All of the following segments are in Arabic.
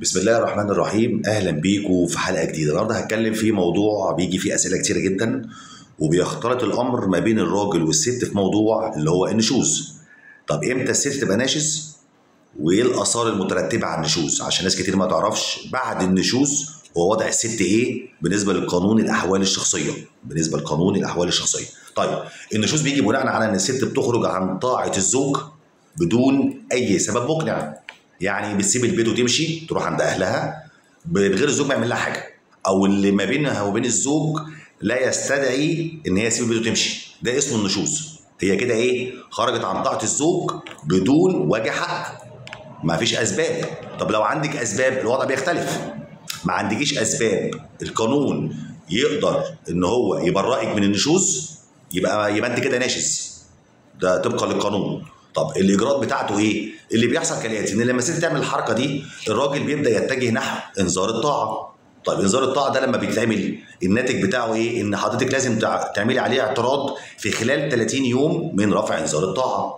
بسم الله الرحمن الرحيم. اهلا بيكم في حلقه جديده. النهارده هتكلم في موضوع بيجي فيه اسئله كتيره جدا، وبيختلط الامر ما بين الراجل والست في موضوع اللي هو النشوز. طب امتى الست تبقى ناشز؟ وايه الاثار المترتبه على النشوز؟ عشان ناس كتير ما تعرفش بعد النشوز هو وضع الست ايه بالنسبه للقانون الاحوال الشخصيه. طيب النشوز بيجي بناء على ان الست بتخرج عن طاعه الزوج بدون اي سبب مقنع. يعني بتسيب البيت وتمشي تروح عند اهلها من غير الزوج ما يعمل لها حاجه، او اللي ما بينها وبين الزوج لا يستدعي ان هي تسيب البيت وتمشي. ده اسمه النشوز. هي كده ايه؟ خرجت عن طاعه الزوج بدون وجه حق، ما فيش اسباب. طب لو عندك اسباب الوضع بيختلف. ما عندكيش اسباب، القانون يقدر ان هو يبرئك من النشوز، يبقى انت كده ناشز، ده طبقا للقانون. طب الاجراءات بتاعته ايه؟ اللي بيحصل كالاتي: ان لما الست تعمل الحركه دي الراجل بيبدا يتجه نحو انذار الطاعه. طيب انذار الطاعه ده لما بيتعمل الناتج بتاعه ايه؟ ان حضرتك لازم تعملي عليه اعتراض في خلال 30 يوم من رفع انذار الطاعه.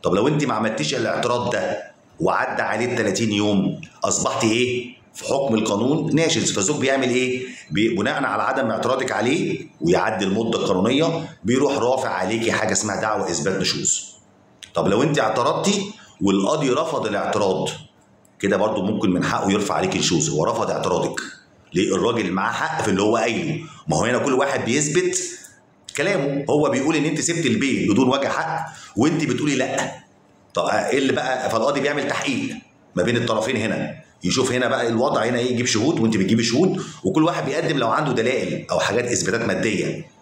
طب لو انت ما عملتيش الاعتراض ده وعدى عليه ال 30 يوم اصبحت ايه؟ في حكم القانون ناشز. فالزوج بيعمل ايه؟ بناء على عدم اعتراضك عليه ويعدي المده القانونيه بيروح رافع عليكي حاجه اسمها دعوى اثبات نشوز. طب لو انت اعترضتي والقاضي رفض الاعتراض، كده برضو ممكن من حقه يرفع عليك نشوز. هو رفض اعتراضك ليه؟ الراجل معاه حق في اللي هو قايله. ما هو هنا كل واحد بيثبت كلامه. هو بيقول ان انت سبت البيت بدون وجه حق وانت بتقولي لا. طب ايه اللي بقى؟ فالقاضي بيعمل تحقيق ما بين الطرفين هنا، يشوف هنا بقى الوضع هنا ايه، يجيب شهود وانت بتجيبي شهود، وكل واحد بيقدم لو عنده دلائل او حاجات اثباتات ماديه.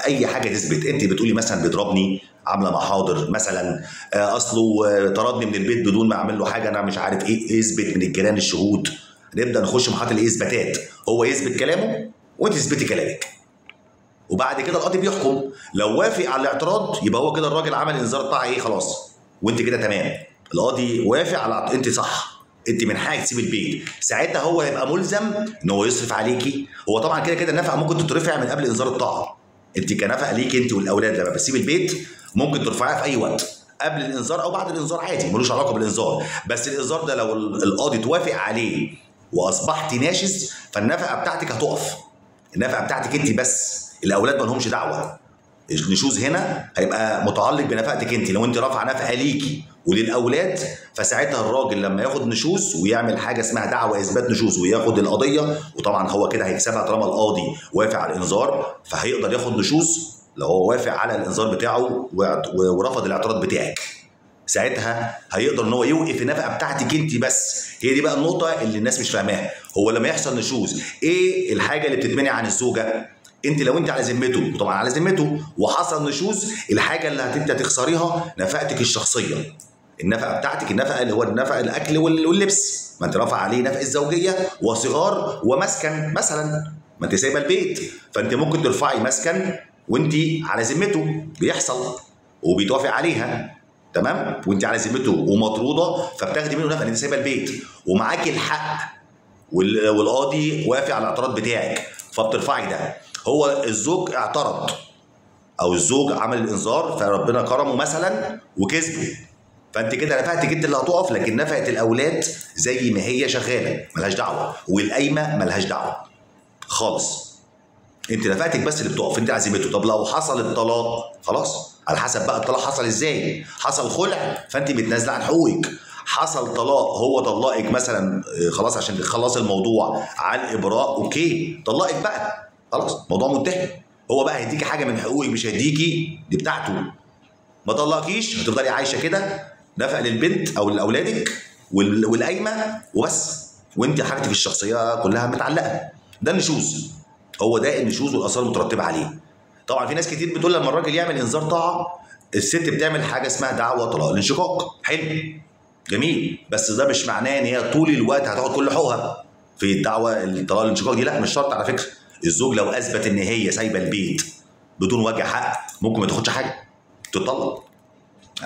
اي حاجه تثبت. انت بتقولي مثلا بيضربني، عامله محاضر مثلا، اصله طردني من البيت بدون ما اعمل له حاجه، انا مش عارف ايه، اثبت من الجيران الشهود. نبدا نخش مرحله الاثباتات. هو يثبت كلامه وانت تثبتي كلامك، وبعد كده القاضي بيحكم. لو وافق على الاعتراض يبقى هو كده الراجل عمل انذار الطاعه ايه، خلاص، وانت كده تمام. القاضي وافق على انت صح، انت من حقك تسيب البيت. ساعتها هو هيبقى ملزم ان هو يصرف عليكي. هو طبعا كده النفقه ممكن تترفع من قبل انذار الطاعه. انت كنفقه ليكي انت والاولاد لما بتسيب البيت ممكن ترفعيها في اي وقت، قبل الانذار او بعد الانذار عادي، ملوش علاقه بالانذار. بس الانذار ده لو القاضي توافق عليه واصبحت ناشز فالنفقه بتاعتك هتقف. النفقه بتاعتك انت بس، الاولاد ما لهمش دعوه. النشوز هنا هيبقى متعلق بنفقتك انت. لو انت رافعه نفقه ليكي وللاولاد فساعتها الراجل لما ياخد نشوز ويعمل حاجه اسمها دعوى اثبات نشوز وياخد القضيه، وطبعا هو كده هيكسبها طالما القاضي وافق على الانذار، فهيقدر ياخد نشوز لو هو وافق على الانذار بتاعه ورفض الاعتراض بتاعك. ساعتها هيقدر ان هو يوقف النفقه بتاعتك انت بس. هي دي بقى النقطه اللي الناس مش فاهماها. هو لما يحصل نشوز ايه الحاجه اللي بتتمنع عن الزوجه؟ لو انت على ذمته، طبعا على ذمته، وحصل نشوز، الحاجه اللي هتبدا تخسريها نفقتك الشخصيه. النفقه بتاعتك، النفقه اللي هو النفقه الاكل واللبس، ما انت رافع عليه نفقه الزوجيه وصغار ومسكن مثلا، ما انت سايبه البيت، فانت ممكن ترفعي مسكن وانت على ذمته، بيحصل وبيتوافق عليها، تمام، وانت على ذمته ومطروده، فبتاخدي منه نفقه ان انت سايبه البيت ومعاكي الحق والقاضي وافق على الاعتراض بتاعك، فبترفعي ده. هو الزوج اعترض او الزوج عمل الانذار فربنا كرمه مثلا وكسبه، فانت كده نفقتك انت اللي هتقف، لكن نفقه الاولاد زي ما هي شغاله ملهاش دعوه، والقايمه ملهاش دعوه خالص. انت نفقتك بس اللي بتقف، انت عزيمته. طب لو حصل الطلاق خلاص، على حسب بقى الطلاق حصل ازاي. حصل خلع فانت بتنازله عن حقوقك. حصل طلاق، هو طلقك مثلا خلاص عشان تخلص الموضوع على الابراء، اوكي، طلقك بقى خلاص، الموضوع منتهي. هو بقى هيديكي حاجه من حقوقك مش هيديكي، دي بتاعته. ما طلقكيش هتفضلي عايشه كده، نفقه للبنت او لاولادك والقايمه وبس، وانت حاجتك الشخصيه كلها متعلقه. ده النشوز. هو ده النشوز والاثار المترتبه عليه. طبعا في ناس كتير بتقول لما الراجل يعمل انذار طاعه الست بتعمل حاجه اسمها دعوى طلاق الانشقاق. حلو، جميل، بس ده مش معناه ان هي طول الوقت هتاخد كل حقوقها في الدعوه الطلاق الانشقاق دي. لا، مش شرط على فكره. الزوج لو اثبت ان هي سايبه البيت بدون وجه حق ممكن ما تاخدش حاجه، تطلق.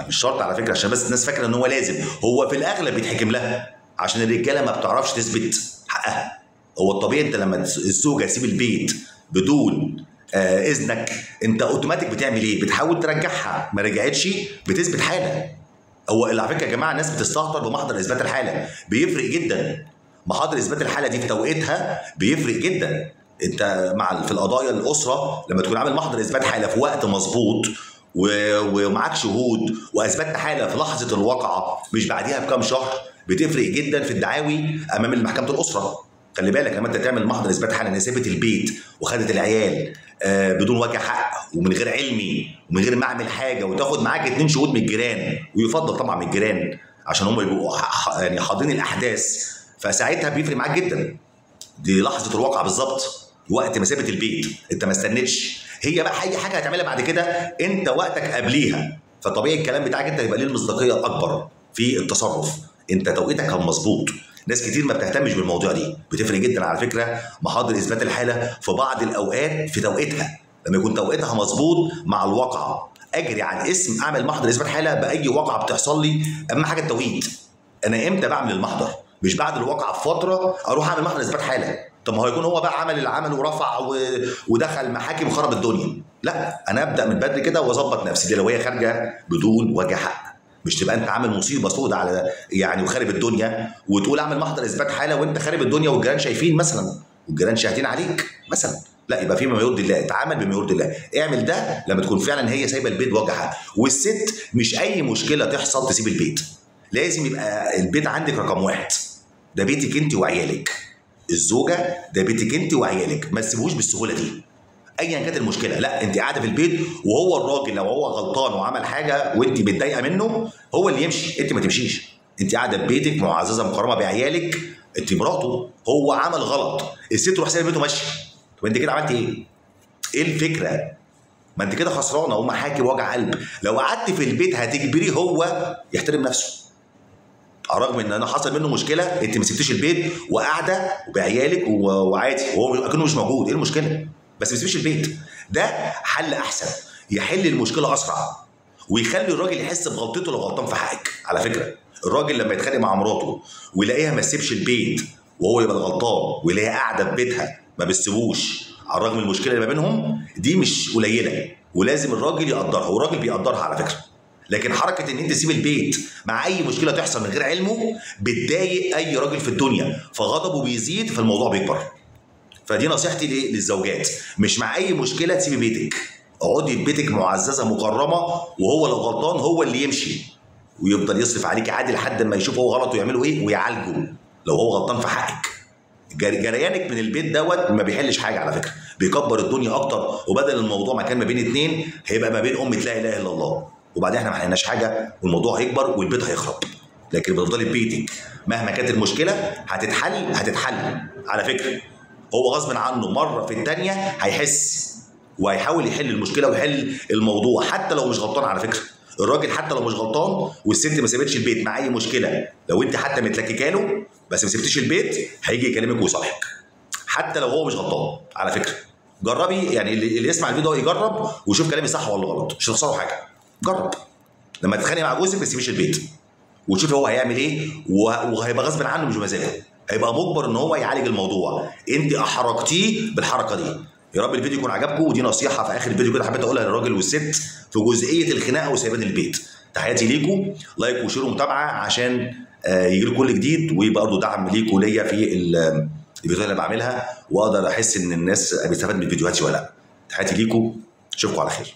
مش شرط على فكره، عشان بس الناس فاكره ان هو لازم. هو في الاغلب بيتحكم لها عشان الرجاله ما بتعرفش تثبت حقها. هو الطبيعي انت لما الزوجه تسيب البيت بدون اذنك انت اوتوماتيك بتعمل ايه؟ بتحاول ترجعها، ما رجعتش بتثبت حاله. هو على فكره يا جماعه الناس بتستهتر بمحضر اثبات الحاله، بيفرق جدا. محاضر اثبات الحاله دي في توقيتها بيفرق جدا. انت في القضايا الاسره لما تكون عامل محضر اثبات حاله في وقت مظبوط ومعاك شهود واثبتت حاله في لحظه الواقعه مش بعديها بكام شهر، بتفرق جدا في الدعاوي امام محكمه الاسره. خلي بالك لما انت تعمل محضر اثبات حاله ان سابت البيت وخدت العيال بدون وجه حق ومن غير علمي ومن غير ما اعمل حاجه، وتاخد معاك 2 شهود من الجيران، ويفضل طبعا من الجيران عشان هم يبقوا يعني حاضرين الاحداث، فساعتها بيفرق معاك جدا. دي لحظه الواقعه بالظبط، وقت ما سابت البيت، انت ما استنيتش. هي بقى اي حاجه هتعملها بعد كده انت وقتك قبليها، فطبيعي الكلام بتاعك انت يبقى ليه المصداقيه اكبر في التصرف. انت توقيتك كان مظبوط. ناس كتير ما بتهتمش بالمواضيع دي، بتفرق جدا على فكره محاضر اثبات الحاله في بعض الاوقات في توقيتها، لما يكون توقيتها مظبوط مع الواقعه. اجري عن اسم اعمل محضر اثبات حاله باي واقعه بتحصل لي، اهم حاجه التوقيت. انا امتى بعمل المحضر؟ مش بعد الواقعه بفتره اروح اعمل محضر اثبات حاله. طب ما هو يكون هو بقى عمل اللي عمله ورفع ودخل محاكم وخرب الدنيا. لا، انا ابدا من بدري كده واظبط نفسي. دي لو هي خارجه بدون وجه حق، مش تبقى انت عامل مصيبه سودة على يعني وخارب الدنيا وتقول اعمل محضر اثبات حاله وانت خارب الدنيا والجيران شايفين مثلا والجيران شاهدين عليك مثلا. لا، يبقى في ما يرضي الله، اتعامل بما يرضي الله. اعمل ده لما تكون فعلا هي سايبه البيت بوجه حق. والست مش اي مشكله تحصل تسيب البيت، لازم يبقى البيت عندك رقم واحد. ده بيتك انت وعيالك. الزوجه ده بيتك انت وعيالك، ما تسيبوش بالسهوله دي ايا كانت المشكله. لا، انت قاعده في البيت وهو الراجل لو هو غلطان وعمل حاجه وانت متضايقه منه هو اللي يمشي، انت ما تمشيش. انت قاعده في بيتك معززه مكرمه بعيالك، انت مراته، هو عمل غلط، الست تروح سايبه بيته ماشيه. طب انت كده عملت ايه؟ ايه الفكره؟ ما انت كده خسرانه ومحاكي وجع قلب. لو قعدت في البيت هتجبريه هو يحترم نفسه. على الرغم ان انا حصل منه مشكله، انت ما سبتيش البيت وقاعده بعيالك وعادي وهو اكنه مش موجود. ايه المشكله؟ بس ما تسيبيش البيت. ده حل احسن، يحل المشكله اسرع ويخلي الراجل يحس بغلطته لو غلطان في حقك. على فكره الراجل لما يتخانق مع مراته ويلاقيها ما تسيبش البيت وهو يبقى الغلطان ويلاقيها قاعده في بيتها ما بتسيبوش على الرغم من المشكله اللي ما بينهم، دي مش قليله ولازم الراجل يقدرها، والراجل بيقدرها على فكره. لكن حركه ان انت تسيب البيت مع اي مشكله تحصل من غير علمه بتضايق اي راجل في الدنيا، فغضبه بيزيد فالموضوع بيكبر. فدي نصيحتي للزوجات، مش مع اي مشكله تسيبي بيتك. اقعدي في بيتك معززه مكرمه، وهو لو غلطان هو اللي يمشي ويفضل يصرف عليك عادي لحد ما يشوف هو غلط ويعملوا ايه ويعالجه لو هو غلطان في حقك. جريانك من البيت دوت ما بيحلش حاجه على فكره، بيكبر الدنيا اكتر. وبدل الموضوع ما كان ما بين اتنين هيبقى ما بين لا اله الا الله، وبعدين احنا ما حلناش حاجه والموضوع هيكبر والبيت هيخرب. لكن بتفضلي في بيتك مهما كانت المشكله هتتحل على فكره. هو غصب عنه مره في الثانيه هيحس وهيحاول يحل المشكله ويحل الموضوع حتى لو مش غلطان. على فكره الراجل حتى لو مش غلطان والست ما سابتش البيت مع اي مشكله، لو انت حتى متلككه له بس ما سبتيش البيت هيجي يكلمك ويصالحك حتى لو هو مش غلطان. على فكره جربي، يعني اللي يسمع الفيديو ده يجرب ويشوف كلامي صح ولا غلط، مش هتخسروا حاجه. جرب لما تتخانق مع جوزك ما تسيبيش البيت وتشوفي هو هيعمل ايه، وهيبقى غصب عنه مش بمزاجه، هيبقى مجبر ان هو يعالج الموضوع. انت احرجتيه بالحركه دي. يا رب الفيديو يكون عجبكم، ودي نصيحه في اخر الفيديو كده حبيت اقولها للراجل والست في جزئيه الخناقه وسيبان البيت. تحياتي ليكم، لايك وشير ومتابعه عشان يجي لكم كل جديد، ويبقى برضه دعم ليكم ليا في الفيديوهات اللي بعملها، واقدر احس ان الناس بتستفاد من فيديوهاتي ولا لا. تحياتي ليكم، اشوفكم على خير.